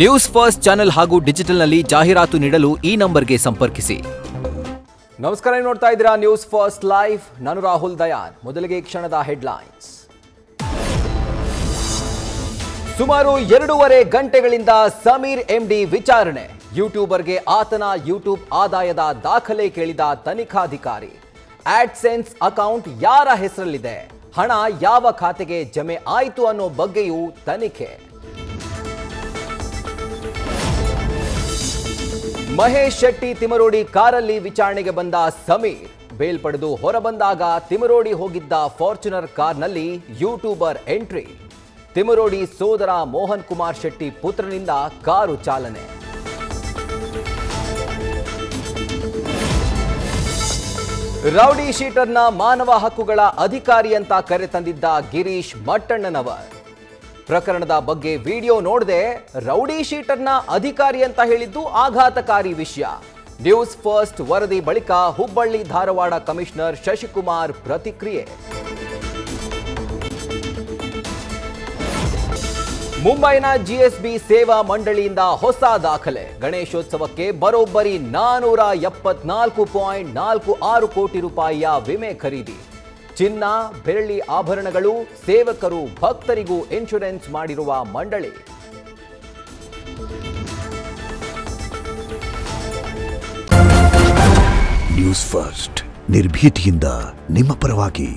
News first channel ಹಾಗೂ ಡಿಜಿಟಲ್ನಲ್ಲಿ ಜಾಹೀರಾತು ನೀಡಲು ಈ ನಂಬರ್ಗೆ ಸಂಪರ್ಕಿಸಿ. ನಮಸ್ಕಾರ, ನೋಡ್ತಾ ಇದ್ದೀರಾ ನ್ಯೂಸ್ ಫಸ್ಟ್ ಲೈವ್. ನಾನು ರಾಹುಲ್ ದಯಾನ್. ಮೊದಲಿಗೆ ಕ್ಷಣದ ಹೆಡ್ಲೈನ್ಸ್. ಸುಮಾರು 2.5 ಗಂಟೆಗಳಿಂದ ಸಮೀರ್ ಎಂಡಿ ವಿಚಾರಣೆ. ಯೂಟ್ಯೂಬರ್ಗೆ ಆತನ ಯೂಟ್ಯೂಬ್ ಆದಾಯದ ದಾಖಲೆ ಕೇಳಿದ ತನಿಖಾಧಿಕಾರಿ. ಆಡ್ಸೆನ್ಸ್ ಅಕೌಂಟ್ ಯಾರ ಹೆಸರಲ್ಲಿದೆ, ಹಣ ಯಾವ ಖಾತೆಗೆ ಜಮೆ ಆಯಿತು ಅನ್ನೋ ಬಗ್ಗೆಯೂ ತನಿಖೆ. ಮಹೇಶ್ ಶೆಟ್ಟಿ ತಿಮರೋಡಿ ಕಾರಲ್ಲಿ ವಿಚಾರಣೆಗೆ ಬಂದ ಸಮೀರ್. ಬೇಲ್ ಪಡೆದು ಹೊರಬಂದಾಗ ತಿಮರೋಡಿ ಹೋಗಿದ್ದ ಫಾರ್ಚುನರ್ ಕಾರ್ನಲ್ಲಿ ಯೂಟ್ಯೂಬರ್ ಎಂಟ್ರಿ. ತಿಮರೋಡಿ ಸೋದರ ಮೋಹನ್ ಕುಮಾರ್ ಶೆಟ್ಟಿ ಪುತ್ರನಿಂದ ಕಾರು ಚಾಲನೆ. ರೌಡಿ ಶೀಟರ್ನ ಮಾನವ ಹಕ್ಕುಗಳ ಅಧಿಕಾರಿ ಅಂತ ಕರೆತಂದಿದ್ದ ಗಿರೀಶ್ ಮಟ್ಟಣ್ಣನವರ್. ಪ್ರಕರಣದ ಬಗ್ಗೆ ವಿಡಿಯೋ ನೋಡದೆ ರೌಡಿ ಶೀಟರ್ನ ಅಧಿಕಾರಿ ಅಂತ ಹೇಳಿದ್ದು ಆಘಾತಕಾರಿ ವಿಷಯ. ನ್ಯೂಸ್ ಫಸ್ಟ್ ವರದಿ ಬಳಿಕ ಹುಬ್ಬಳ್ಳಿ ಧಾರವಾಡ ಕಮಿಷನರ್ ಶಶಿಕುಮಾರ್ ಪ್ರತಿಕ್ರಿಯೆ. ಮುಂಬೈನ ಜಿಎಸ್ಬಿ ಸೇವಾ ಮಂಡಳಿಯಿಂದ ಹೊಸ ದಾಖಲೆ. ಗಣೇಶೋತ್ಸವಕ್ಕೆ ಬರೋಬ್ಬರಿ 474.46 ಕೋಟಿ ರೂಪಾಯಿಯ ವಿಮೆ ಖರೀದಿ. ಚಿನ್ನ, ಬೆಳ್ಳಿ ಆಭರಣಗಳು, ಸೇವಕರು, ಭಕ್ತರಿಗೂ ಇನ್ಶೂರೆನ್ಸ್ ಮಾಡಿರುವ ಮಂಡಳಿ. ನ್ಯೂಸ್ ಫಸ್ಟ್ ನಿರ್ಭೀತಿಯಿಂದ ನಿಮ್ಮ ಪರವಾಗಿ.